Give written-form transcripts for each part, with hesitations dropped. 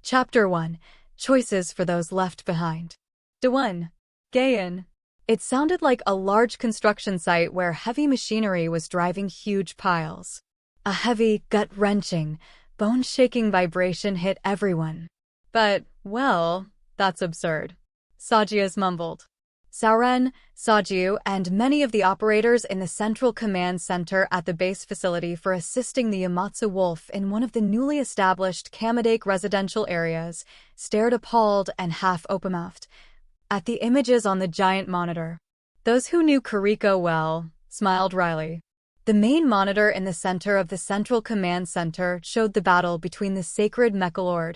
Chapter 1. Choices for Those Left Behind. D1. Gayan. It sounded like a large construction site where heavy machinery was driving huge piles. A heavy, gut-wrenching, bone-shaking vibration hit everyone. But, well, that's absurd. Sajias mumbled. Sauren, Saju, and many of the operators in the Central Command Center at the base facility for assisting the Yamatsu Wolf in one of the newly established Kamadake residential areas stared appalled and half open-mouthed at the images on the giant monitor. Those who knew Kiriko well smiled wryly. The main monitor in the center of the Central Command Center showed the battle between the sacred Mechalord,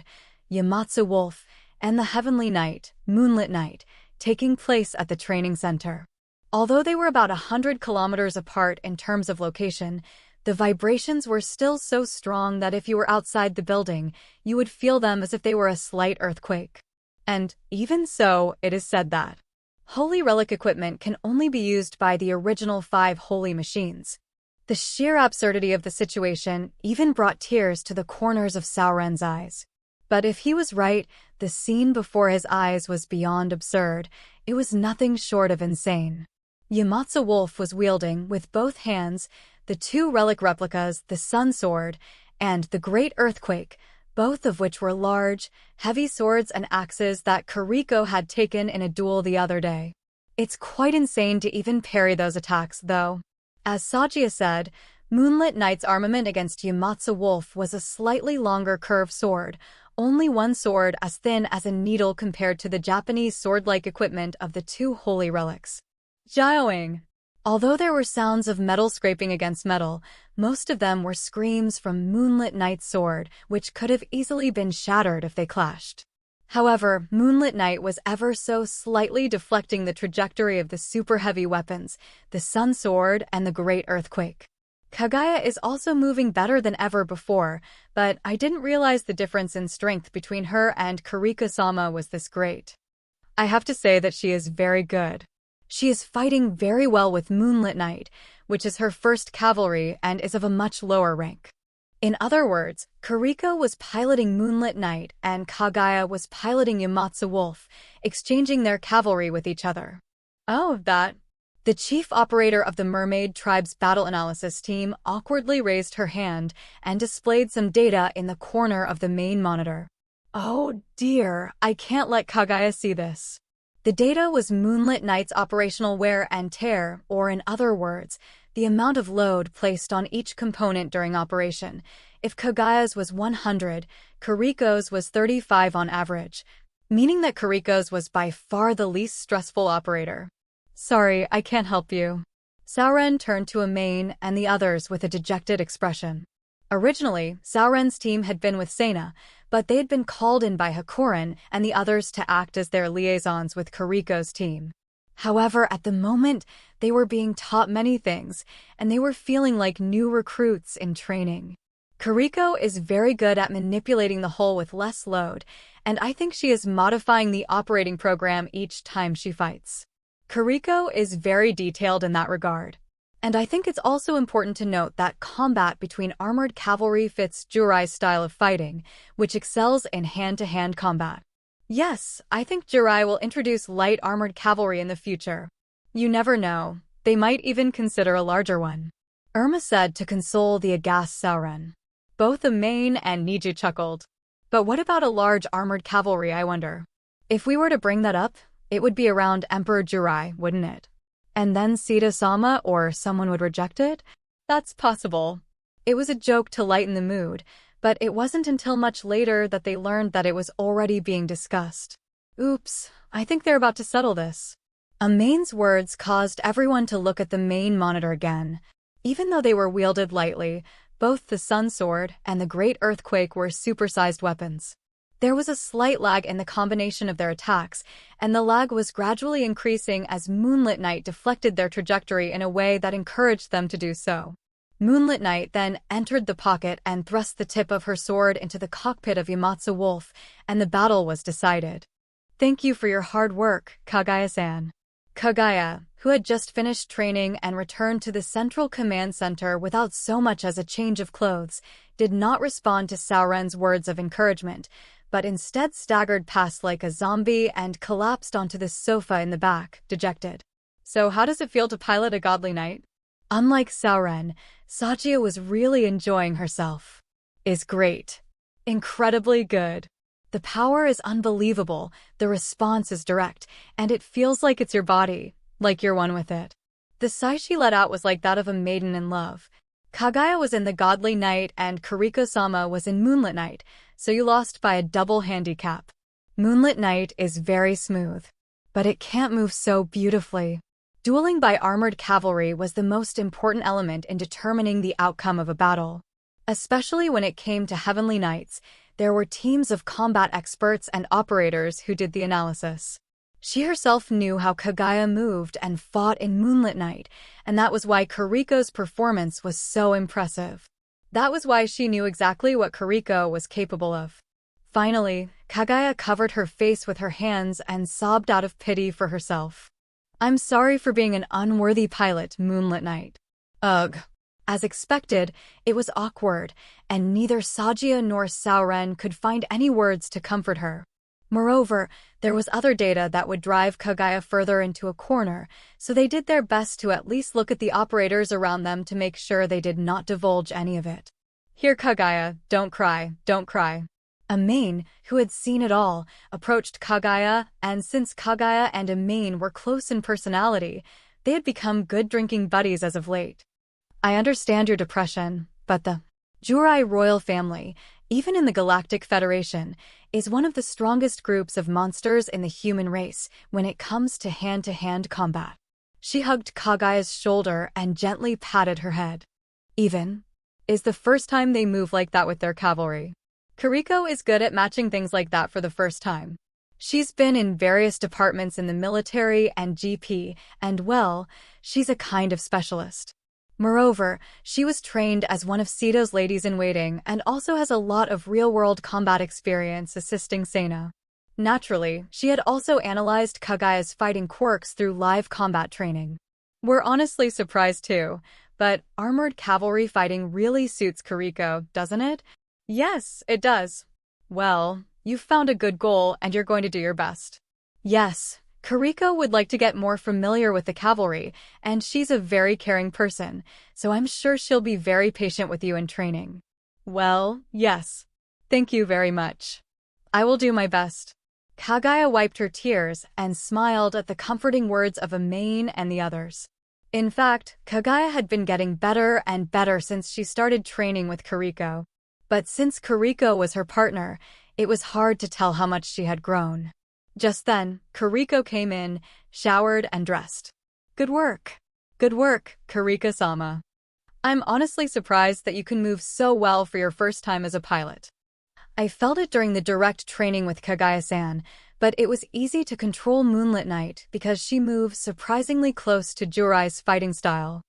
Yamatsu Wolf, and the Heavenly Knight, Moonlit Knight, taking place at the training center. Although they were about 100 kilometers apart in terms of location, the vibrations were still so strong that if you were outside the building, you would feel them as if they were a slight earthquake. And, even so, it is said that Holy Relic equipment can only be used by the original 5 holy machines. The sheer absurdity of the situation even brought tears to the corners of Sauren's eyes. But if he was right, the scene before his eyes was beyond absurd. It was nothing short of insane. Yamatsu Wolf was wielding, with both hands, the 2 relic replicas, the Sun Sword and the Great Earthquake, both of which were large, heavy swords and axes that Kiriko had taken in a duel the other day. It's quite insane to even parry those attacks, though. As Sajiya said, Moonlit Knight's armament against Yamatsu Wolf was a slightly longer curved sword, only one sword as thin as a needle compared to the Japanese sword-like equipment of the 2 holy relics. Jiaoing. Although there were sounds of metal scraping against metal, most of them were screams from Moonlit Knight's sword, which could have easily been shattered if they clashed. However, Moonlit Knight was ever so slightly deflecting the trajectory of the super-heavy weapons, the Sun Sword and the Great Earthquake. Kagaya is also moving better than ever before, but I didn't realize the difference in strength between her and Kiriko-sama was this great. I have to say that she is very good. She is fighting very well with Moonlit Knight, which is her first cavalry and is of a much lower rank. In other words, Kiriko was piloting Moonlit Knight and Kagaya was piloting Yamatsu Wolf, exchanging their cavalry with each other. Oh, that. The chief operator of the Mermaid Tribe's battle analysis team awkwardly raised her hand and displayed some data in the corner of the main monitor. Oh dear, I can't let Kagaya see this. The data was Moonlit Knight's operational wear and tear, or in other words, the amount of load placed on each component during operation. If Kagaya's was 100, Kiriko's was 35 on average, meaning that Kiriko's was by far the least stressful operator. Sorry, I can't help you. Sauren turned to Amain and the others with a dejected expression. Originally, Sauren's team had been with Sena, but they had been called in by Hakuren and the others to act as their liaisons with Kiriko's team. However, at the moment, they were being taught many things, and they were feeling like new recruits in training. Kiriko is very good at manipulating the hull with less load, and I think she is modifying the operating program each time she fights. Kiriko is very detailed in that regard. And I think it's also important to note that combat between armored cavalry fits Jurai's style of fighting, which excels in hand-to-hand combat. Yes, I think Jurai will introduce light armored cavalry in the future. You never know, they might even consider a larger one. Irma said to console the aghast Sauren. Both Amain and Niju chuckled. But what about a large armored cavalry, I wonder? If we were to bring that up, it would be around Emperor Jurai, wouldn't it? And then Sita-sama or someone would reject it? That's possible. It was a joke to lighten the mood, but it wasn't until much later that they learned that it was already being discussed. Oops, I think they're about to settle this. Amain's words caused everyone to look at the main monitor again. Even though they were wielded lightly, both the Sun Sword and the Great Earthquake were supersized weapons. There was a slight lag in the combination of their attacks, and the lag was gradually increasing as Moonlit Knight deflected their trajectory in a way that encouraged them to do so. Moonlit Knight then entered the pocket and thrust the tip of her sword into the cockpit of Yamatsu Wolf, and the battle was decided. Thank you for your hard work, Kagaya-san. Kagaya, who had just finished training and returned to the Central Command Center without so much as a change of clothes, did not respond to Sauren's words of encouragement, but instead staggered past like a zombie and collapsed onto the sofa in the back, dejected. So how does it feel to pilot a godly knight? Unlike Sauron, Sagia was really enjoying herself. Is great. Incredibly good. The power is unbelievable, the response is direct, and it feels like it's your body, like you're one with it. The sigh she let out was like that of a maiden in love. Kagaya was in the Godly Knight and Kariko-sama was in Moonlit Knight, so you lost by a double handicap. Moonlit Knight is very smooth, but it can't move so beautifully. Dueling by armored cavalry was the most important element in determining the outcome of a battle. Especially when it came to Heavenly Knights, there were teams of combat experts and operators who did the analysis. She herself knew how Kagaya moved and fought in Moonlit Knight, and that was why Kariko's performance was so impressive. That was why she knew exactly what Kariko was capable of. Finally, Kagaya covered her face with her hands and sobbed out of pity for herself. I'm sorry for being an unworthy pilot, Moonlit Knight. Ugh. As expected, it was awkward, and neither Sagia nor Sauron could find any words to comfort her. Moreover, there was other data that would drive Kagaya further into a corner, so they did their best to at least look at the operators around them to make sure they did not divulge any of it. Here, Kagaya, don't cry, don't cry. Amain, who had seen it all, approached Kagaya, and since Kagaya and Amain were close in personality, they had become good drinking buddies as of late. I understand your depression, but the Jurai royal family, even in the Galactic Federation, is one of the strongest groups of monsters in the human race when it comes to hand-to-hand combat. She hugged Kagaya's shoulder and gently patted her head. Even is the first time they move like that with their cavalry. Kariko is good at matching things like that for the first time. She's been in various departments in the military and GP, and well, she's a kind of specialist. Moreover, she was trained as one of Sito's ladies-in-waiting and also has a lot of real-world combat experience assisting Sena. Naturally, she had also analyzed Kagaya's fighting quirks through live combat training. We're honestly surprised too, but armored cavalry fighting really suits Kariko, doesn't it? Yes, it does. Well, you've found a good goal and you're going to do your best. Yes, Kariko would like to get more familiar with the cavalry, and she's a very caring person, so I'm sure she'll be very patient with you in training. Well, yes. Thank you very much. I will do my best. Kagaya wiped her tears and smiled at the comforting words of Amain and the others. In fact, Kagaya had been getting better and better since she started training with Kariko. But since Kariko was her partner, it was hard to tell how much she had grown. Just then, Kariko came in, showered and dressed. Good work. Good work, Kariko-sama. I'm honestly surprised that you can move so well for your first time as a pilot. I felt it during the direct training with Kagaya-san, but it was easy to control Moonlit Knight because she moves surprisingly close to Jurai's fighting style.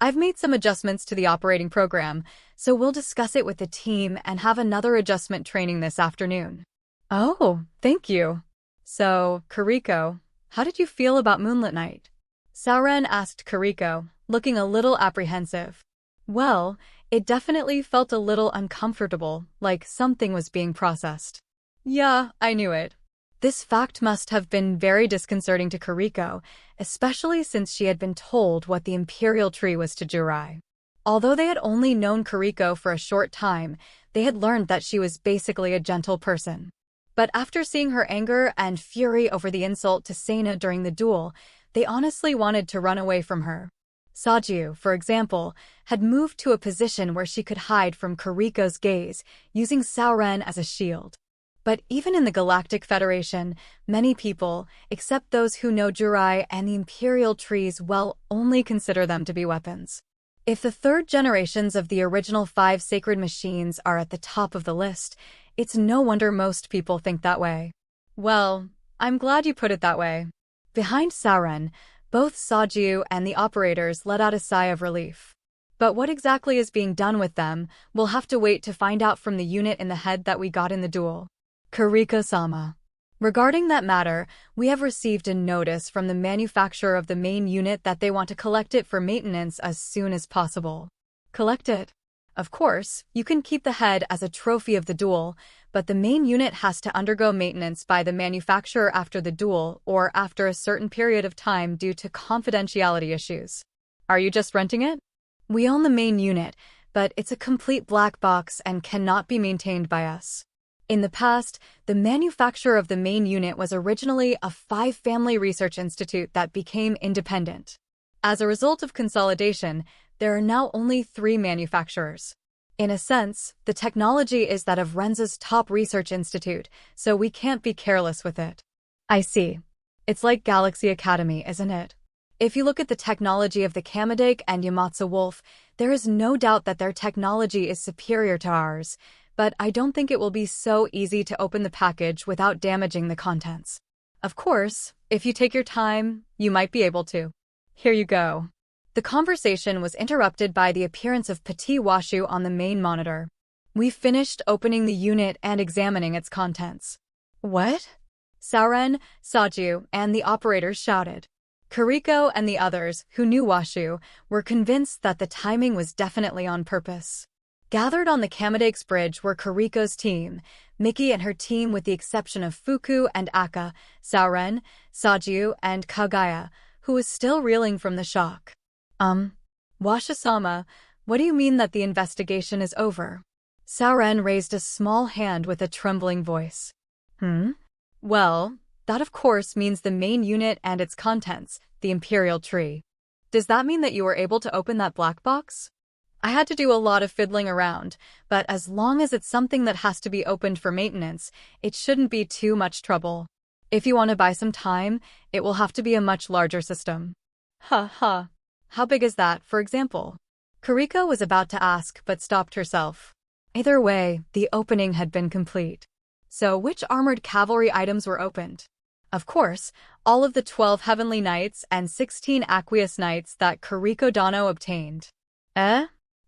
I've made some adjustments to the operating program, so we'll discuss it with the team and have another adjustment training this afternoon. Oh, thank you. So, Kariko, how did you feel about Moonlit Knight? Sauron asked Kariko, looking a little apprehensive. Well, it definitely felt a little uncomfortable, like something was being processed. Yeah, I knew it. This fact must have been very disconcerting to Kariko, especially since she had been told what the Imperial Tree was to Jurai. Although they had only known Kariko for a short time, they had learned that she was basically a gentle person. But after seeing her anger and fury over the insult to Sena during the duel, they honestly wanted to run away from her. Saju, for example, had moved to a position where she could hide from Kariko's gaze, using Sauron as a shield. But even in the Galactic Federation, many people, except those who know Jurai and the Imperial Trees well, only consider them to be weapons. If the third generations of the original 5 sacred machines are at the top of the list, it's no wonder most people think that way. Well, I'm glad you put it that way. Behind Sauron, both Saju and the operators let out a sigh of relief. But what exactly is being done with them, we'll have to wait to find out from the unit in the head that we got in the duel. Kariko-sama. Regarding that matter, we have received a notice from the manufacturer of the main unit that they want to collect it for maintenance as soon as possible. Collect it? Of course, you can keep the head as a trophy of the duel, but the main unit has to undergo maintenance by the manufacturer after the duel or after a certain period of time due to confidentiality issues. Are you just renting it? We own the main unit, but it's a complete black box and cannot be maintained by us. In the past, the manufacturer of the main unit was originally a 5-family research institute that became independent. As a result of consolidation, there are now only 3 manufacturers. In a sense, the technology is that of Renza's top research institute, so we can't be careless with it. I see. It's like Galaxy Academy, isn't it? If you look at the technology of the Kamadake and Yamatsu Wolf, there is no doubt that their technology is superior to ours, but I don't think it will be so easy to open the package without damaging the contents. Of course, if you take your time, you might be able to. Here you go. The conversation was interrupted by the appearance of Petit Washu on the main monitor. We finished opening the unit and examining its contents. What? Sauren, Saju, and the operators shouted. Kariko and the others, who knew Washu, were convinced that the timing was definitely on purpose. Gathered on the Kamadake's bridge were Kariko's team, Miki and her team with the exception of Fuku and Aka, Sauren, Saju, and Kagaya, who was still reeling from the shock. Washu-sama, what do you mean that the investigation is over? Sauren raised a small hand with a trembling voice. Well, that of course means the main unit and its contents, the Imperial Tree. Does that mean that you were able to open that black box? I had to do a lot of fiddling around, but as long as it's something that has to be opened for maintenance, it shouldn't be too much trouble. If you want to buy some time, it will have to be a much larger system. Ha. How big is that, for example? Kariko was about to ask but stopped herself. Either way, the opening had been complete. So which armored cavalry items were opened? Of course, all of the 12 Heavenly Knights and 16 Aqueous Knights that Kariko Dano obtained.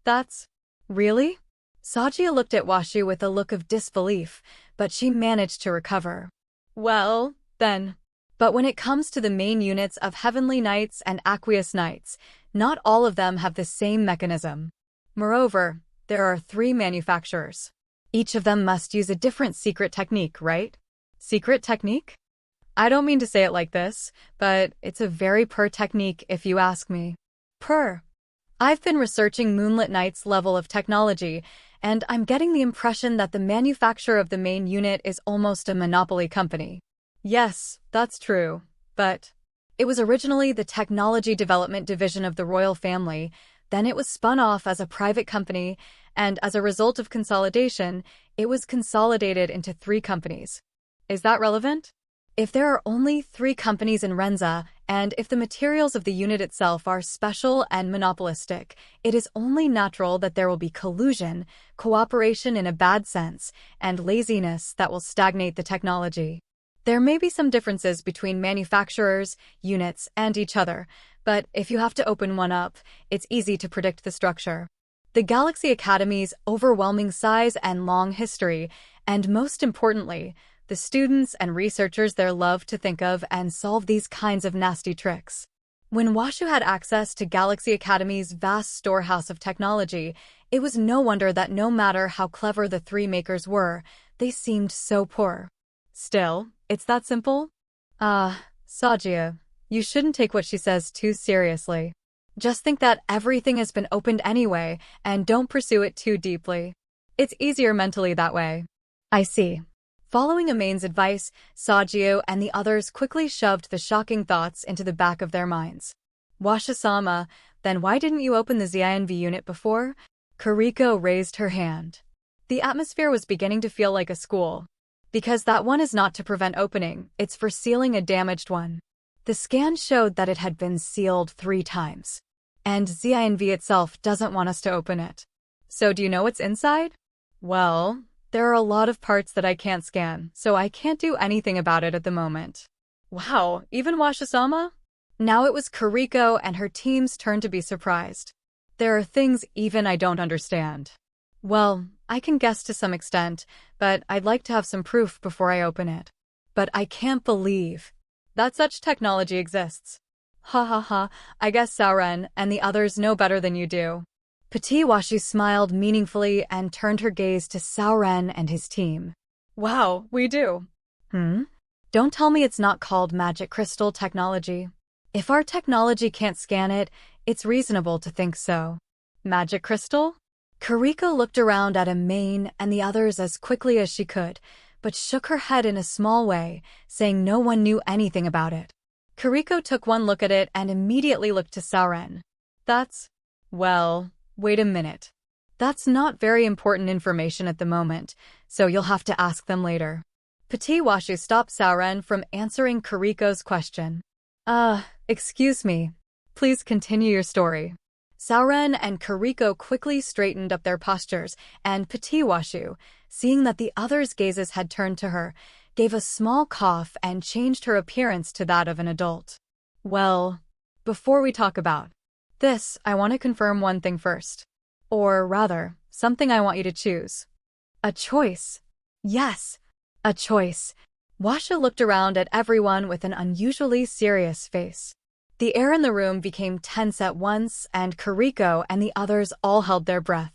That's... really? Sajia looked at Washu with a look of disbelief, but she managed to recover. Well, then. But when it comes to the main units of Heavenly Knights and Aqueous Knights, not all of them have the same mechanism. Moreover, there are 3 manufacturers. Each of them must use a different secret technique, right? Secret technique? I don't mean to say it like this, but it's a very pur technique if you ask me. Pur. I've been researching Moonlit Knight's level of technology, and I'm getting the impression that the manufacturer of the main unit is almost a monopoly company. Yes, that's true, but it was originally the Technology Development Division of the royal family, then it was spun off as a private company, and as a result of consolidation, it was consolidated into 3 companies. Is that relevant? If there are only 3 companies in Renza, and if the materials of the unit itself are special and monopolistic, it is only natural that there will be collusion, cooperation in a bad sense, and laziness that will stagnate the technology. There may be some differences between manufacturers, units, and each other, but if you have to open one up, it's easy to predict the structure. The Galaxy Academy's overwhelming size and long history, and most importantly, the students and researchers there love to think of and solve these kinds of nasty tricks. When Washu had access to Galaxy Academy's vast storehouse of technology, it was no wonder that no matter how clever the 3 makers were, they seemed so poor. Still, it's that simple? Sajia, you shouldn't take what she says too seriously. Just think that everything has been opened anyway, and don't pursue it too deeply. It's easier mentally that way. I see. Following Amane's advice, Sajio and the others quickly shoved the shocking thoughts into the back of their minds. Washu-sama, then why didn't you open the ZINV unit before? Kariko raised her hand. The atmosphere was beginning to feel like a school. Because that one is not to prevent opening, it's for sealing a damaged one. The scan showed that it had been sealed 3 times. And ZINV itself doesn't want us to open it. So do you know what's inside? Well, there are a lot of parts that I can't scan, so I can't do anything about it at the moment. Wow, even Washu-sama? Now it was Kariko and her team's turn to be surprised. There are things even I don't understand. Well, I can guess to some extent, but I'd like to have some proof before I open it. But I can't believe that such technology exists. Ha, I guess Sauren and the others know better than you do. Petit Washu smiled meaningfully and turned her gaze to Sauren and his team. Wow, we do. Don't tell me it's not called magic crystal technology. If our technology can't scan it, it's reasonable to think so. Magic crystal? Kariko looked around at Amain and the others as quickly as she could, but shook her head in a small way, saying no one knew anything about it. Kariko took one look at it and immediately looked to Sauren. Well, wait a minute. That's not very important information at the moment, so you'll have to ask them later. Petit Washu stopped Sauren from answering Kariko's question. Excuse me. Please continue your story. Sauren and Kariko quickly straightened up their postures, and Petit Washu, seeing that the others' gazes had turned to her, gave a small cough and changed her appearance to that of an adult. Well, before we talk about this, I want to confirm one thing first. Or rather, something I want you to choose. A choice. Yes, a choice. Washa looked around at everyone with an unusually serious face. The air in the room became tense at once, and Kariko and the others all held their breath.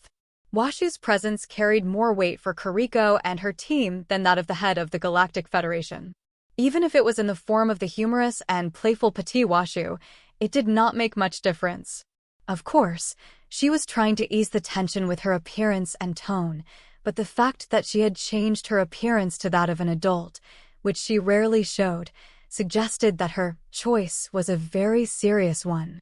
Washu's presence carried more weight for Kariko and her team than that of the head of the Galactic Federation. Even if it was in the form of the humorous and playful Petit Washu, it did not make much difference. Of course, she was trying to ease the tension with her appearance and tone, but the fact that she had changed her appearance to that of an adult, which she rarely showed, suggested that her choice was a very serious one.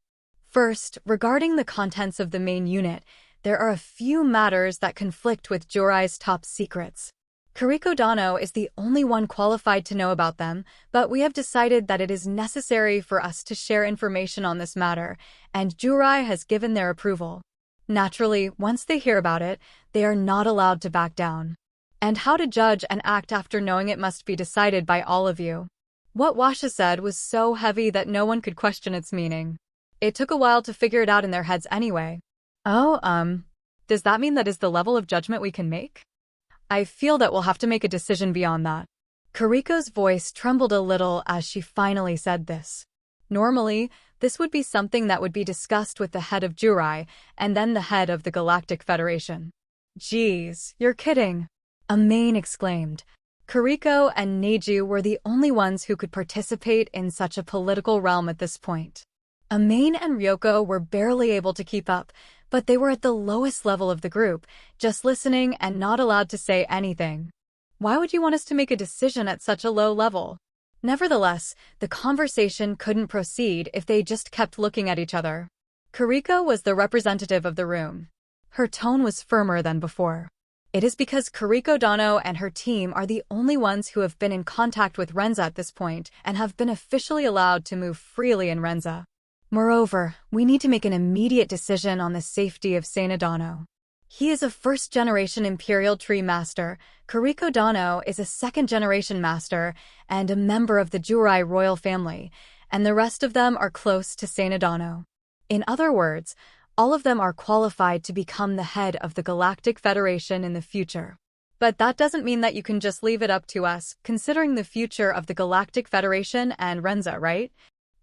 First, regarding the contents of the main unit, there are a few matters that conflict with Jurai's top secrets. Kariko Dano is the only one qualified to know about them, but we have decided that it is necessary for us to share information on this matter, and Jurai has given their approval. Naturally, once they hear about it, they are not allowed to back down. And how to judge and act after knowing it must be decided by all of you. What Washa said was so heavy that no one could question its meaning. It took a while to figure it out in their heads anyway. Does that mean that is the level of judgment we can make? I feel that we'll have to make a decision beyond that. Kariko's voice trembled a little as she finally said this. Normally, this would be something that would be discussed with the head of Jurai and then the head of the Galactic Federation. Geez, you're kidding. Amain exclaimed. Kariko and Neju were the only ones who could participate in such a political realm at this point. Amain and Ryoko were barely able to keep up, but they were at the lowest level of the group, just listening and not allowed to say anything. Why would you want us to make a decision at such a low level? Nevertheless, the conversation couldn't proceed if they just kept looking at each other. Kariko was the representative of the room. Her tone was firmer than before. It is because Kariko Dano and her team are the only ones who have been in contact with Renza at this point and have been officially allowed to move freely in Renza. Moreover, we need to make an immediate decision on the safety of Seina Dano. He is a first-generation Imperial Tree Master, Kariko Dano is a second-generation Master, and a member of the Jurai royal family, and the rest of them are close to Seina Dano. In other words, all of them are qualified to become the head of the Galactic Federation in the future. But that doesn't mean that you can just leave it up to us, considering the future of the Galactic Federation and Renza, right?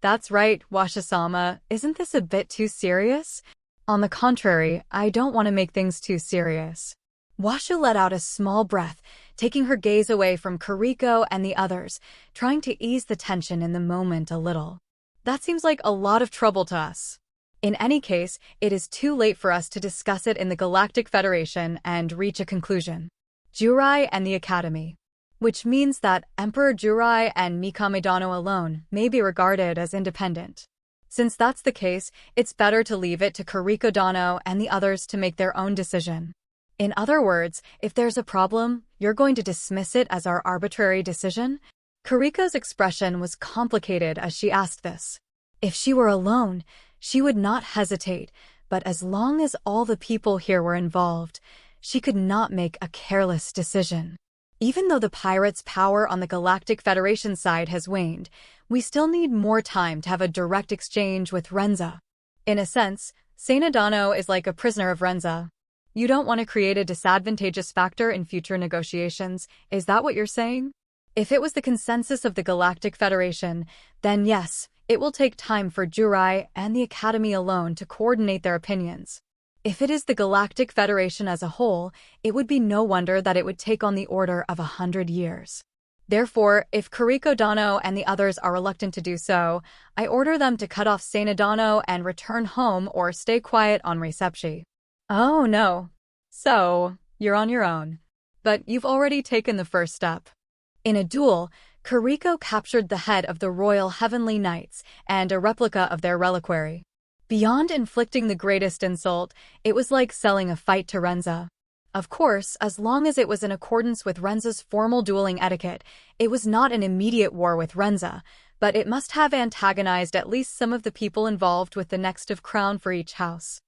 That's right, Washa-sama, isn't this a bit too serious? On the contrary, I don't want to make things too serious. Washa let out a small breath, taking her gaze away from Kariko and the others, trying to ease the tension in the moment a little. That seems like a lot of trouble to us. In any case, it is too late for us to discuss it in the Galactic Federation and reach a conclusion. Jurai and the Academy. Which means that Emperor Jurai and Mikame Dano alone may be regarded as independent. Since that's the case, it's better to leave it to Kariko Dano and the others to make their own decision. In other words, if there's a problem, you're going to dismiss it as our arbitrary decision? Kariko's expression was complicated as she asked this. If she were alone, she would not hesitate, but as long as all the people here were involved, she could not make a careless decision. Even though the pirates' power on the Galactic Federation side has waned, we still need more time to have a direct exchange with Renza. In a sense, Seina Dano is like a prisoner of Renza. You don't want to create a disadvantageous factor in future negotiations, is that what you're saying? If it was the consensus of the Galactic Federation, then yes, it will take time for Jurai and the Academy alone to coordinate their opinions. If it is the Galactic Federation as a whole, it would be no wonder that it would take on the order of 100 years. Therefore, if Kuriko Dano and the others are reluctant to do so, I order them to cut off Seina Dano and return home or stay quiet on Reception. Oh no. So, you're on your own. But you've already taken the first step. In a duel, Kuriko captured the head of the Royal Heavenly Knights and a replica of their reliquary. Beyond inflicting the greatest insult, it was like selling a fight to Renza. Of course, as long as it was in accordance with Renza's formal dueling etiquette, it was not an immediate war with Renza, but it must have antagonized at least some of the people involved with the next of crown for each house.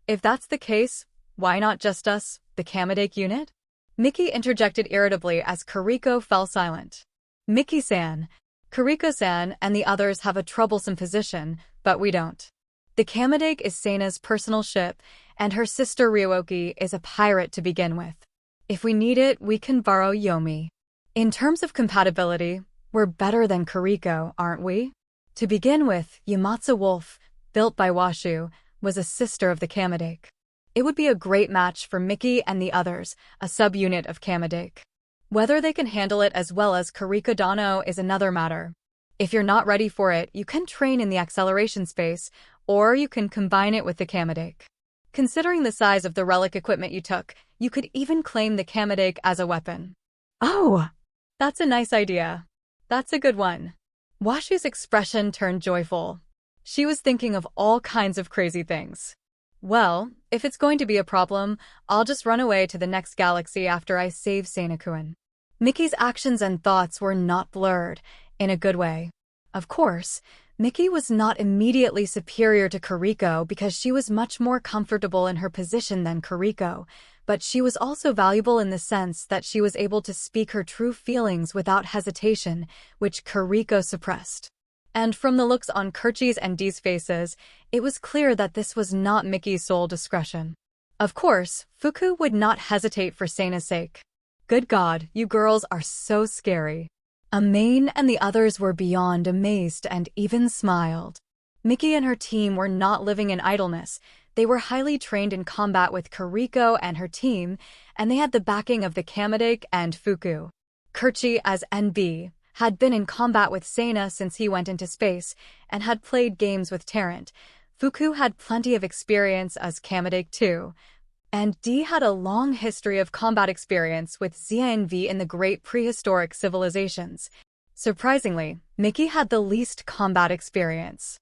If that's the case, why not just us, the Kamedake unit? Miki interjected irritably as Kuriko fell silent. Miki-san, Kuriko-san and the others have a troublesome position, but we don't. The Kamedake is Seina's personal ship, and her sister Ryuoki is a pirate to begin with. If we need it, we can borrow Yomi. In terms of compatibility, we're better than Kuriko, aren't we? To begin with, Yamatsu Wolf, built by Washu, was a sister of the Kamedake. It would be a great match for Miki and the others, a subunit of Kamedake. Whether they can handle it as well as Kuriko Dano is another matter. If you're not ready for it, you can train in the acceleration space, or you can combine it with the Kamedake. Considering the size of the relic equipment you took, you could even claim the Kamedake as a weapon. Oh, that's a nice idea. That's a good one. Washu's expression turned joyful. She was thinking of all kinds of crazy things. Well, if it's going to be a problem, I'll just run away to the next galaxy after I save Seina-kun. Miki's actions and thoughts were not blurred, in a good way. Of course, Miki was not immediately superior to Kuriko because she was much more comfortable in her position than Kuriko, but she was also valuable in the sense that she was able to speak her true feelings without hesitation, which Kuriko suppressed. And from the looks on Kerchi's and Dee's faces, it was clear that this was not Miki's sole discretion. Of course, Fuku would not hesitate for Seina's sake. Good God, you girls are so scary. Amain and the others were beyond amazed and even smiled. Miki and her team were not living in idleness. They were highly trained in combat with Kuriko and her team, and they had the backing of the Kamedake and Fuku. Kerchi, as NB, had been in combat with Seina since he went into space, and had played games with Tarrant. Fuku had plenty of experience as Kamedake too, and D had a long history of combat experience with ZNV in the great prehistoric civilizations. Surprisingly, Miki had the least combat experience.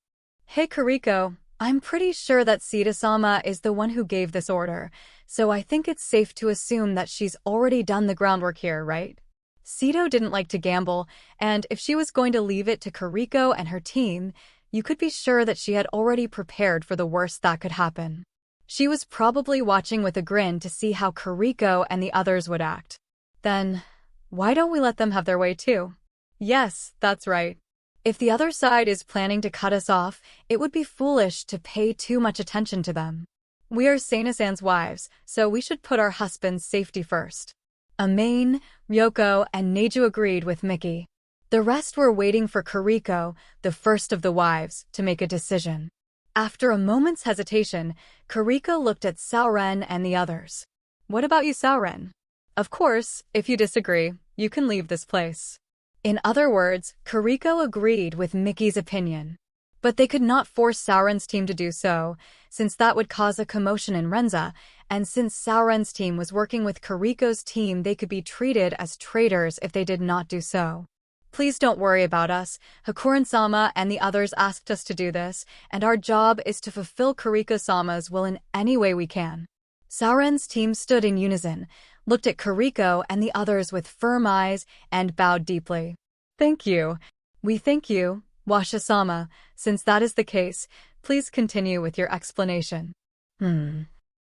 Hey Kuriko, I'm pretty sure that Sita-sama is the one who gave this order, so I think it's safe to assume that she's already done the groundwork here, right? Sito didn't like to gamble, and if she was going to leave it to Kuriko and her team, you could be sure that she had already prepared for the worst that could happen. She was probably watching with a grin to see how Kuriko and the others would act. Then, why don't we let them have their way too? Yes, that's right. If the other side is planning to cut us off, it would be foolish to pay too much attention to them. We are Seina-san's wives, so we should put our husband's safety first. Amain, Ryoko, and Neju agreed with Miki. The rest were waiting for Kuriko, the first of the wives, to make a decision. After a moment's hesitation, Kuriko looked at Saoren and the others. What about you, Saoren? Of course, if you disagree, you can leave this place. In other words, Kuriko agreed with Miki's opinion. But they could not force Saoren's team to do so, since that would cause a commotion in Renza, and since Saoren's team was working with Kuriko's team, they could be treated as traitors if they did not do so. Please don't worry about us. Hakuren-sama and the others asked us to do this, and our job is to fulfill Kuriko-sama's will in any way we can. Saoren's team stood in unison, looked at Kuriko and the others with firm eyes, and bowed deeply. Thank you. We thank you, Washa-sama. Since that is the case, please continue with your explanation.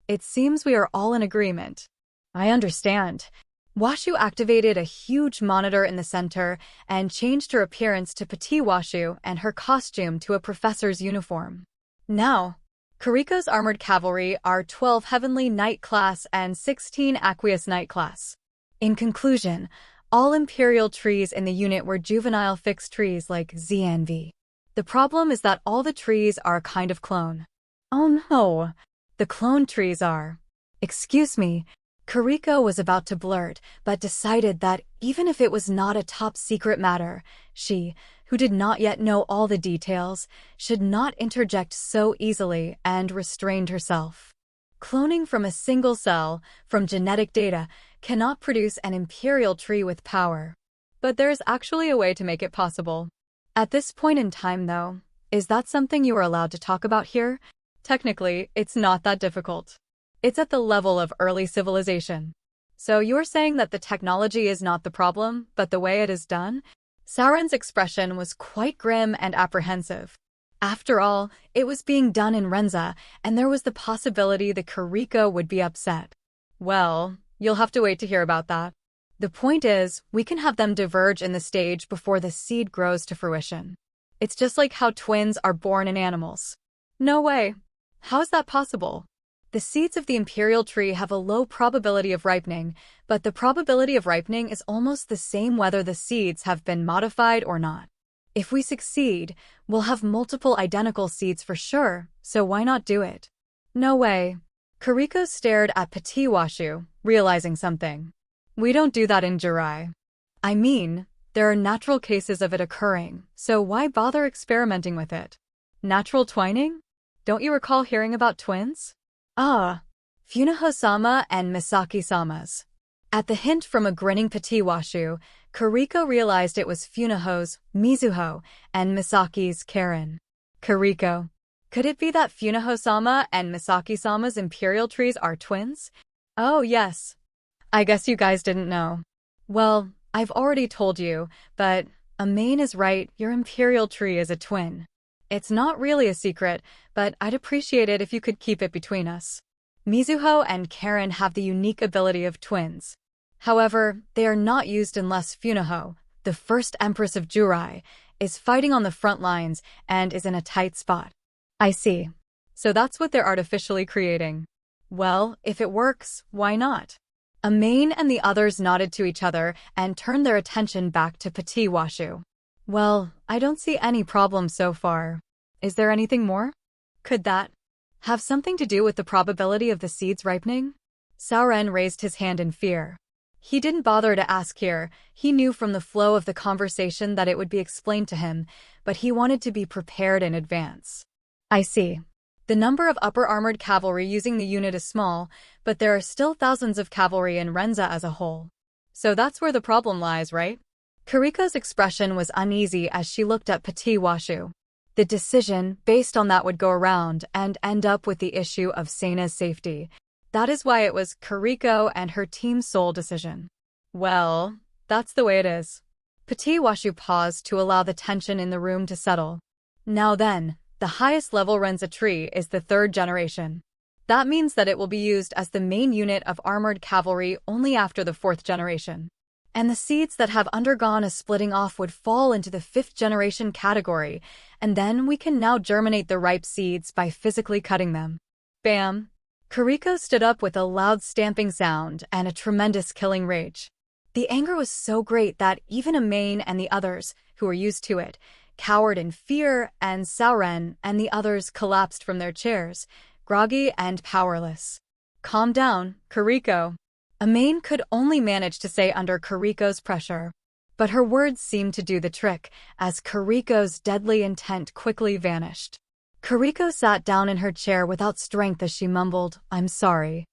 It seems we are all in agreement. I understand. Washu activated a huge monitor in the center and changed her appearance to Petit Washu and her costume to a professor's uniform. Now, Kuriko's armored cavalry are 12 Heavenly Knight class and 16 Aqueous Knight class. In conclusion, all Imperial trees in the unit were juvenile fixed trees like ZNV. The problem is that all the trees are a kind of clone. Oh no! The clone trees are. Excuse me. Kariko was about to blurt, but decided that even if it was not a top-secret matter, she, who did not yet know all the details, should not interject so easily and restrained herself. Cloning from a single cell, from genetic data, cannot produce an imperial tree with power. But there's actually a way to make it possible. At this point in time, though, is that something you are allowed to talk about here? Technically, it's not that difficult. It's at the level of early civilization. So you're saying that the technology is not the problem, but the way it is done? Sauron's expression was quite grim and apprehensive. After all, it was being done in Renza, and there was the possibility the Kariko would be upset. Well, you'll have to wait to hear about that. The point is, we can have them diverge in the stage before the seed grows to fruition. It's just like how twins are born in animals. No way. How is that possible? The seeds of the imperial tree have a low probability of ripening, but the probability of ripening is almost the same whether the seeds have been modified or not. If we succeed, we'll have multiple identical seeds for sure, so why not do it? No way. Kariko stared at Petit Washu, realizing something. We don't do that in Jirai. I mean, there are natural cases of it occurring, so why bother experimenting with it? Natural twining? Don't you recall hearing about twins? Ah, Funaho-sama and Misaki-sama's. At the hint from a grinning Petit Washu, Kariko realized it was Funaho's, Mizuho, and Misaki's, Karen. Kariko. Could it be that Funaho-sama and Misaki-sama's imperial trees are twins? Oh, yes. I guess you guys didn't know. Well, I've already told you, but Amain is right, your imperial tree is a twin. It's not really a secret, but I'd appreciate it if you could keep it between us. Mizuho and Karen have the unique ability of twins. However, they are not used unless Funaho, the first empress of Jirai, is fighting on the front lines and is in a tight spot. I see. So that's what they're artificially creating. Well, if it works, why not? Amain and the others nodded to each other and turned their attention back to Petit Washu. Well, I don't see any problem so far. Is there anything more? Could that have something to do with the probability of the seeds ripening? Sauron raised his hand in fear. He didn't bother to ask here. He knew from the flow of the conversation that it would be explained to him, but he wanted to be prepared in advance. I see. The number of upper armored cavalry using the unit is small, but there are still thousands of cavalry in Renza as a whole. So that's where the problem lies, right? Kariko's expression was uneasy as she looked at Petit Washu. The decision, based on that, would go around and end up with the issue of Seina's safety. That is why it was Kariko and her team's sole decision. Well, that's the way it is. Petit Washu paused to allow the tension in the room to settle. Now then, the highest level Renza tree is the 3rd generation. That means that it will be used as the main unit of armored cavalry only after the 4th generation. And the seeds that have undergone a splitting off would fall into the 5th generation category, and then we can now germinate the ripe seeds by physically cutting them. Bam! Kariko stood up with a loud stamping sound and a tremendous killing rage. The anger was so great that even Amain and the others, who were used to it, cowered in fear, and Sauron and the others collapsed from their chairs, groggy and powerless. Calm down, Kariko. Amain could only manage to say under Kariko's pressure. But her words seemed to do the trick, as Kariko's deadly intent quickly vanished. Kariko sat down in her chair without strength as she mumbled, "I'm sorry.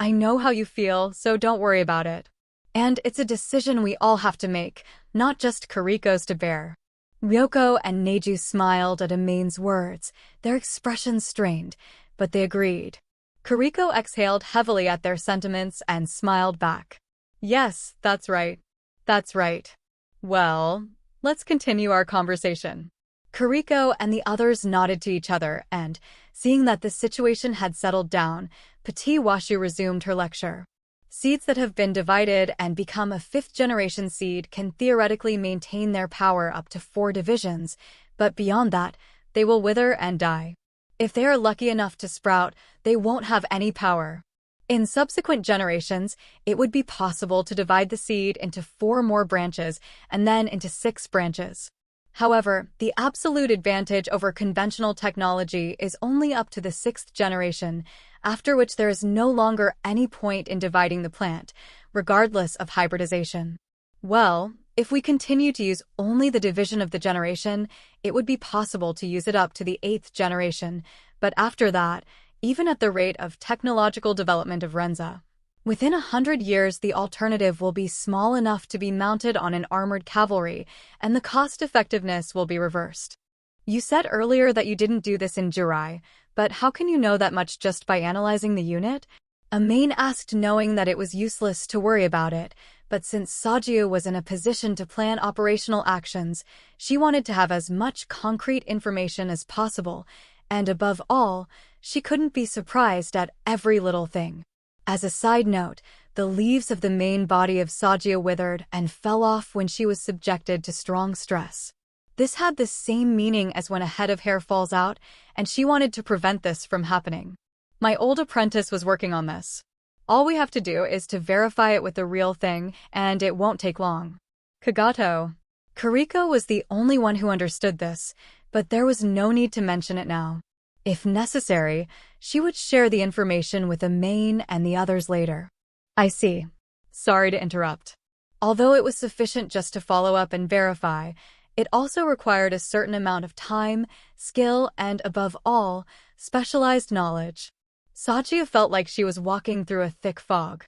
I know how you feel, so don't worry about it. And it's a decision we all have to make, not just Kariko's to bear." Ryoko and Neju smiled at Amain's words, their expressions strained, but they agreed. Kariko exhaled heavily at their sentiments and smiled back. Yes, that's right. That's right. Well, let's continue our conversation. Kariko and the others nodded to each other and, seeing that the situation had settled down, Petit Washu resumed her lecture. Seeds that have been divided and become a 5th generation seed can theoretically maintain their power up to 4 divisions, but beyond that, they will wither and die. If they are lucky enough to sprout, they won't have any power. In subsequent generations, it would be possible to divide the seed into 4 more branches and then into 6 branches. However, the absolute advantage over conventional technology is only up to the 6th generation, after which there is no longer any point in dividing the plant, regardless of hybridization. Well, if we continue to use only the division of the generation, it would be possible to use it up to the 8th generation, but after that, even at the rate of technological development of Renza, within 100 years the alternative will be small enough to be mounted on an armored cavalry, and the cost-effectiveness will be reversed. You said earlier that you didn't do this in Jurai, but how can you know that much just by analyzing the unit? Amain asked, knowing that it was useless to worry about it, but since Sajio was in a position to plan operational actions, she wanted to have as much concrete information as possible, and above all, she couldn't be surprised at every little thing. As a side note, the leaves of the main body of Sajio withered and fell off when she was subjected to strong stress. This had the same meaning as when a head of hair falls out, and she wanted to prevent this from happening. My old apprentice was working on this. All we have to do is to verify it with the real thing, and it won't take long. Kagato. Kariko was the only one who understood this, but there was no need to mention it now. If necessary, she would share the information with Amain and the others later. I see. Sorry to interrupt. Although it was sufficient just to follow up and verify, it also required a certain amount of time, skill, and, above all, specialized knowledge. Sajio felt like she was walking through a thick fog.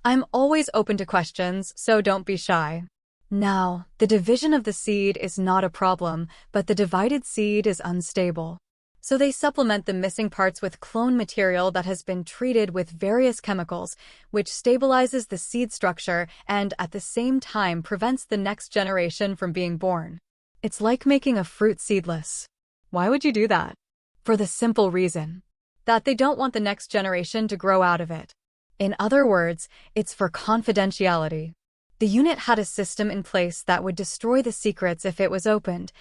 I'm always open to questions, so don't be shy. Now, the division of the seed is not a problem, but the divided seed is unstable. So they supplement the missing parts with clone material that has been treated with various chemicals, which stabilizes the seed structure and at the same time prevents the next generation from being born. It's like making a fruit seedless. Why would you do that? For the simple reason that they don't want the next generation to grow out of it. In other words, it's for confidentiality. The unit had a system in place that would destroy the secrets if it was opened,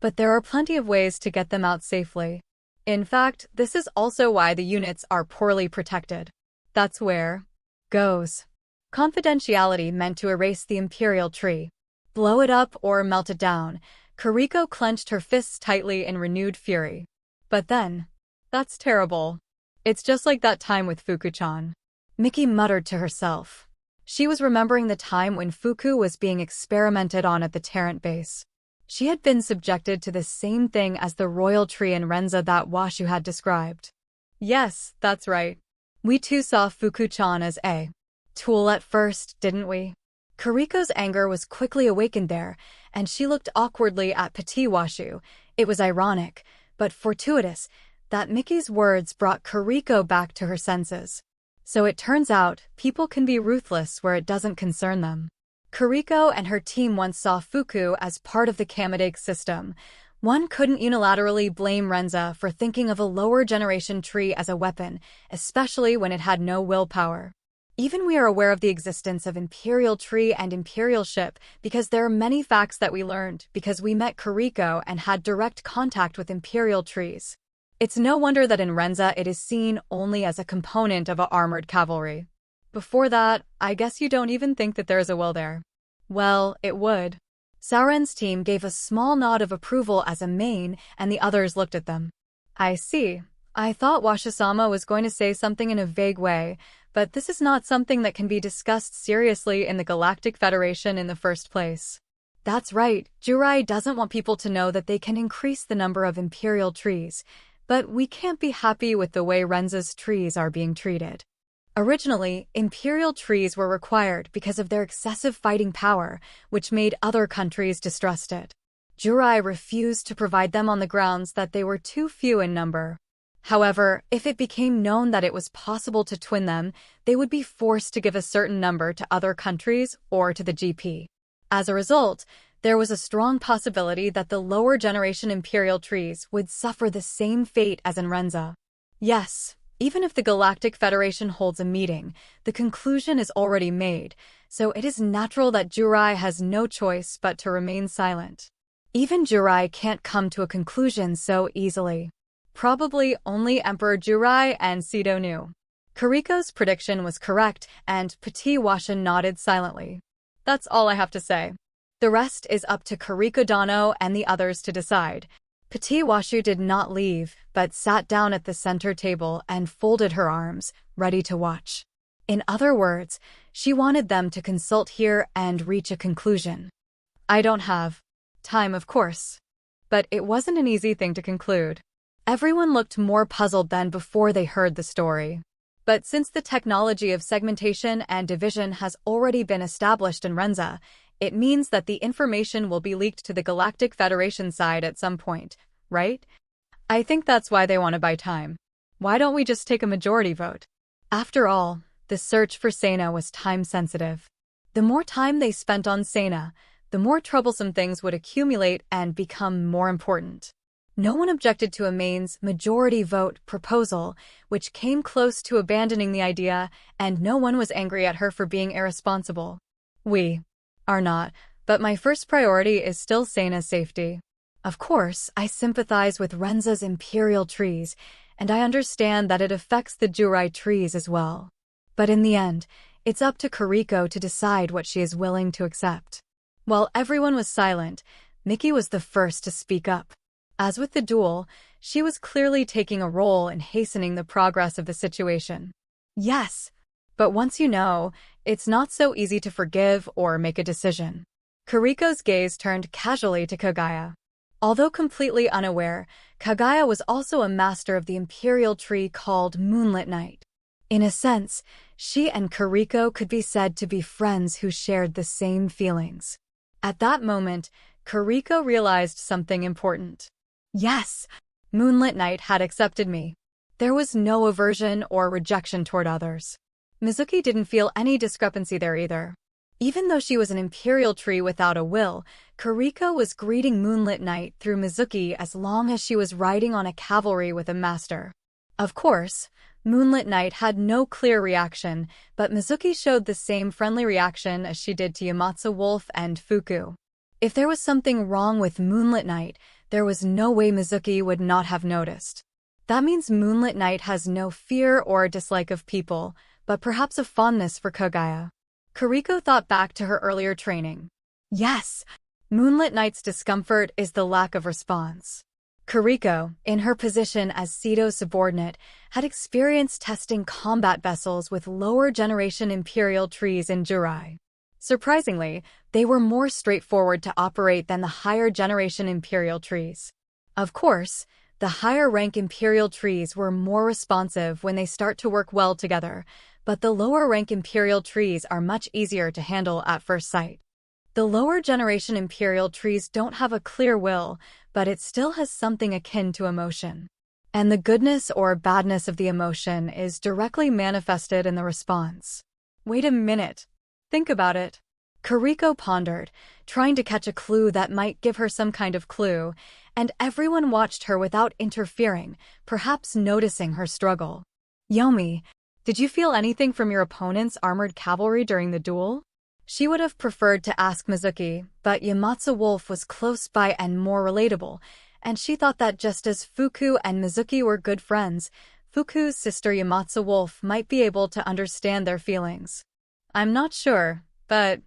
but there are plenty of ways to get them out safely. In fact, this is also why the units are poorly protected. That's where goes confidentiality meant to erase the imperial tree. Blow it up or melt it down. Kariko clenched her fists tightly in renewed fury. But then, that's terrible. It's just like that time with Fuku-chan. Miki muttered to herself. She was remembering the time when Fuku was being experimented on at the Tarrant base. She had been subjected to the same thing as the royal tree in Renza that Washu had described. Yes, that's right. We too saw Fuku-chan as a tool at first, didn't we? Kariko's anger was quickly awakened there, and she looked awkwardly at Petit Washu. It was ironic, but fortuitous, that Miki's words brought Kariko back to her senses. So it turns out, people can be ruthless where it doesn't concern them. Kariko and her team once saw Fuku as part of the Kamidake system. One couldn't unilaterally blame Renza for thinking of a lower generation tree as a weapon, especially when it had no willpower. Even we are aware of the existence of Imperial Tree and Imperial Ship because there are many facts that we learned because we met Kariko and had direct contact with Imperial Trees. It's no wonder that in Renza it is seen only as a component of a armored cavalry. Before that, I guess you don't even think that there is a will there. Well, it would. Sauren's team gave a small nod of approval as Amain, and the others looked at them. I see. I thought Washisama was going to say something in a vague way, but this is not something that can be discussed seriously in the Galactic Federation in the first place. That's right, Jurai doesn't want people to know that they can increase the number of Imperial trees, but we can't be happy with the way Renza's trees are being treated. Originally, Imperial trees were required because of their excessive fighting power, which made other countries distrust it. Jurai refused to provide them on the grounds that they were too few in number. However, if it became known that it was possible to twin them, they would be forced to give a certain number to other countries or to the GP. As a result, there was a strong possibility that the lower generation Imperial trees would suffer the same fate as in Renza. Yes, even if the Galactic Federation holds a meeting, the conclusion is already made, so it is natural that Jurai has no choice but to remain silent. Even Jurai can't come to a conclusion so easily. Probably only Emperor Jurai and Sido knew. Kariko's prediction was correct, and Petit Washin nodded silently. That's all I have to say. The rest is up to Kariko Dano and the others to decide. Petit Washu did not leave, but sat down at the center table and folded her arms, ready to watch. In other words, she wanted them to consult here and reach a conclusion. I don't have time, of course. But it wasn't an easy thing to conclude. Everyone looked more puzzled than before they heard the story. But since the technology of segmentation and division has already been established in Renza, it means that the information will be leaked to the Galactic Federation side at some point, right? I think that's why they want to buy time. Why don't we just take a majority vote? After all, the search for Sena was time-sensitive. The more time they spent on Sena, the more troublesome things would accumulate and become more important. No one objected to Amain's majority vote proposal, which came close to abandoning the idea, and no one was angry at her for being irresponsible. We are not, but my first priority is still Sena's safety. Of course, I sympathize with Renza's imperial trees, and I understand that it affects the Jurai trees as well. But in the end, it's up to Kariko to decide what she is willing to accept. While everyone was silent, Miki was the first to speak up. As with the duel, she was clearly taking a role in hastening the progress of the situation. Yes, but once you know, it's not so easy to forgive or make a decision. Kariko's gaze turned casually to Kagaya. Although completely unaware, Kagaya was also a master of the imperial tree called Moonlit Night. In a sense, she and Kariko could be said to be friends who shared the same feelings. At that moment, Kariko realized something important. Yes, Moonlit Night had accepted me. There was no aversion or rejection toward others. Mizuki didn't feel any discrepancy there either. Even though she was an imperial tree without a will, Kariko was greeting Moonlit Night through Mizuki as long as she was riding on a cavalry with a master. Of course, Moonlit Night had no clear reaction, but Mizuki showed the same friendly reaction as she did to Yamatsu Wolf and Fuku. If there was something wrong with Moonlit Night, there was no way Mizuki would not have noticed. That means Moonlit Night has no fear or dislike of people, but perhaps a fondness for Kagaya. Kariko thought back to her earlier training. Yes, Moonlit Night's discomfort is the lack of response. Kariko, in her position as Sito's subordinate, had experience testing combat vessels with lower-generation imperial trees in Jurai. Surprisingly, they were more straightforward to operate than the higher-generation imperial trees. Of course, the higher-rank imperial trees were more responsive when they start to work well together, but the lower-rank imperial trees are much easier to handle at first sight. The lower-generation imperial trees don't have a clear will, but it still has something akin to emotion. And the goodness or badness of the emotion is directly manifested in the response. Wait a minute. Think about it. Kariko pondered, trying to catch a clue that might give her some kind of clue, and everyone watched her without interfering, perhaps noticing her struggle. Yomi, did you feel anything from your opponent's armored cavalry during the duel? She would have preferred to ask Mizuki, but Yamatsu Wolf was close by and more relatable, and she thought that just as Fuku and Mizuki were good friends, Fuku's sister Yamatsu Wolf might be able to understand their feelings. I'm not sure, but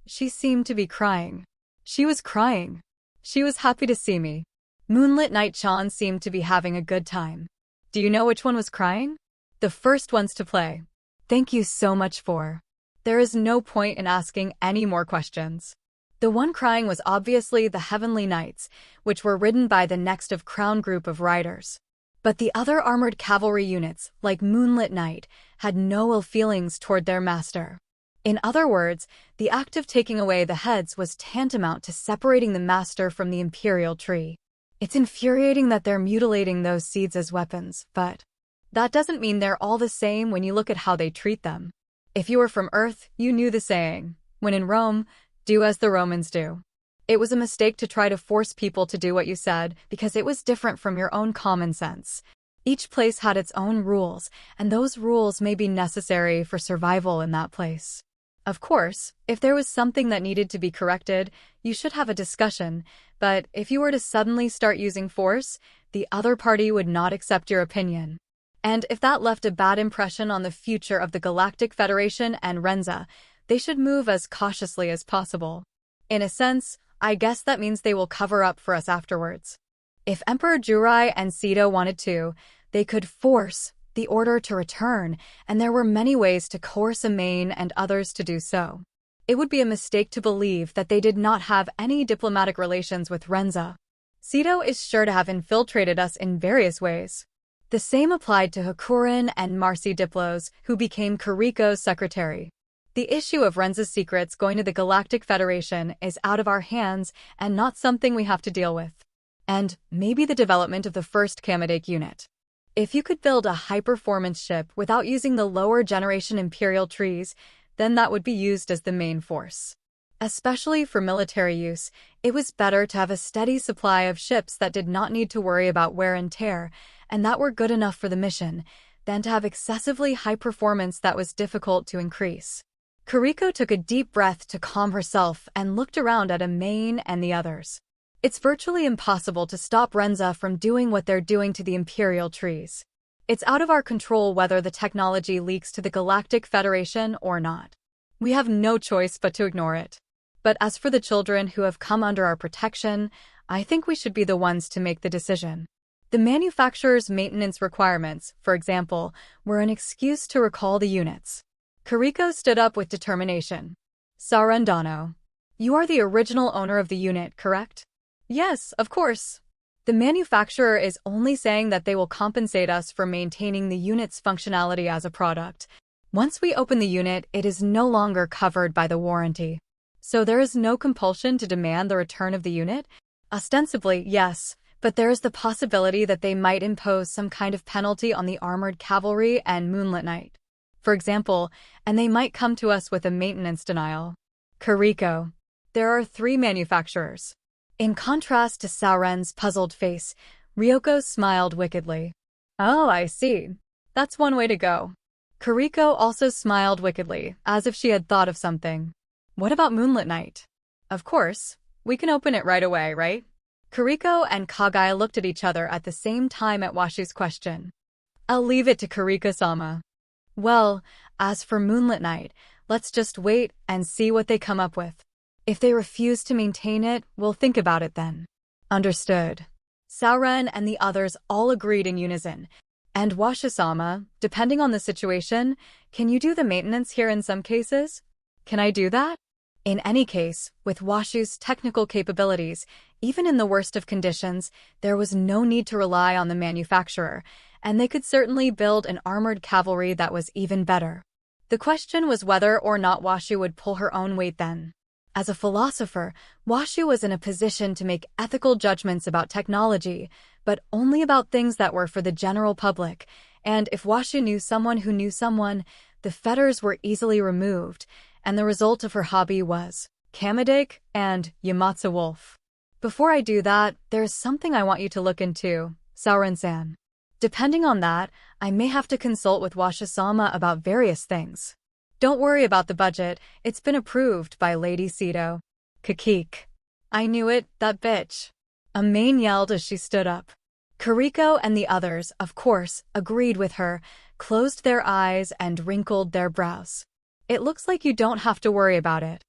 she seemed to be crying. She was crying. She was happy to see me. Moonlit Night-chan seemed to be having a good time. Do you know which one was crying? The first ones to play. Thank you so much for. There is no point in asking any more questions. The one crying was obviously the Heavenly Knights, which were ridden by the next of Crown group of riders. But the other armored cavalry units, like Moonlit Night, had no ill feelings toward their master. In other words, the act of taking away the heads was tantamount to separating the master from the imperial tree. It's infuriating that they're mutilating those seeds as weapons, but that doesn't mean they're all the same when you look at how they treat them. If you were from Earth, you knew the saying, when in Rome, do as the Romans do. It was a mistake to try to force people to do what you said because it was different from your own common sense. Each place had its own rules, and those rules may be necessary for survival in that place. Of course, if there was something that needed to be corrected, you should have a discussion, but if you were to suddenly start using force, the other party would not accept your opinion. And if that left a bad impression on the future of the Galactic Federation and Renza, they should move as cautiously as possible. In a sense, I guess that means they will cover up for us afterwards. If Emperor Jurai and Sito wanted to, they could force the order to return, and there were many ways to coerce a main and others to do so. It would be a mistake to believe that they did not have any diplomatic relations with Renza. Sito is sure to have infiltrated us in various ways. The same applied to Hakurin and Marcy Diplos, who became Kuriko's secretary. The issue of Renza's secrets going to the Galactic Federation is out of our hands and not something we have to deal with. And maybe the development of the first Kamedake unit. If you could build a high-performance ship without using the lower-generation Imperial trees, then that would be used as the main force. Especially for military use, it was better to have a steady supply of ships that did not need to worry about wear and tear, and that were good enough for the mission, than to have excessively high performance that was difficult to increase. Kuriko took a deep breath to calm herself and looked around at Amain and the others. It's virtually impossible to stop Renza from doing what they're doing to the Imperial trees. It's out of our control whether the technology leaks to the Galactic Federation or not. We have no choice but to ignore it. But as for the children who have come under our protection, I think we should be the ones to make the decision. The manufacturer's maintenance requirements, for example, were an excuse to recall the units. Kuriko stood up with determination. Sarandano, you are the original owner of the unit, correct? Yes, of course. The manufacturer is only saying that they will compensate us for maintaining the unit's functionality as a product. Once we open the unit, it is no longer covered by the warranty. So there is no compulsion to demand the return of the unit? Ostensibly, yes, but there is the possibility that they might impose some kind of penalty on the armored cavalry and Moonlit Knight, for example, and they might come to us with a maintenance denial. Kuriko, there are 3 manufacturers. In contrast to Sauren's puzzled face, Ryoko smiled wickedly. Oh, I see. That's one way to go. Kuriko also smiled wickedly, as if she had thought of something. What about Moonlit Knight? Of course. We can open it right away, right? Kuriko and Kagai looked at each other at the same time at Washu's question. I'll leave it to Kuriko-sama. Well, as for Moonlit Knight, let's just wait and see what they come up with. If they refuse to maintain it, we'll think about it then. Understood. Sauren and the others all agreed in unison. And Washu-sama, depending on the situation, can you do the maintenance here in some cases? Can I do that? In any case, with Washu's technical capabilities, even in the worst of conditions, there was no need to rely on the manufacturer, and they could certainly build an armored cavalry that was even better. The question was whether or not Washu would pull her own weight then. As a philosopher, Washu was in a position to make ethical judgments about technology, but only about things that were for the general public, and if Washu knew someone who knew someone, the fetters were easily removed, and the result of her hobby was Kamedake and Yamatsu Wolf. Before I do that, there is something I want you to look into, Sauron-san. Depending on that, I may have to consult with Washu-sama about various things. Don't worry about the budget, it's been approved by Lady Sito. Kakik. I knew it, that bitch. Amain yelled as she stood up. Kuriko and the others, of course, agreed with her, closed their eyes and wrinkled their brows. It looks like you don't have to worry about it.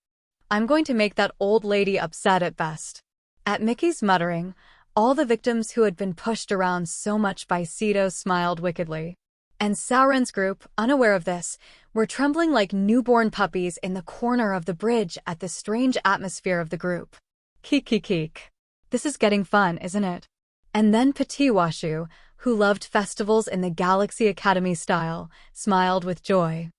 I'm going to make that old lady upset at best. At Mickey's muttering, all the victims who had been pushed around so much by Sito smiled wickedly. And Sauron's group, unaware of this, were trembling like newborn puppies in the corner of the bridge at the strange atmosphere of the group. Keek. This is getting fun, isn't it? And then Petit Washu, who loved festivals in the Galaxy Academy style, smiled with joy.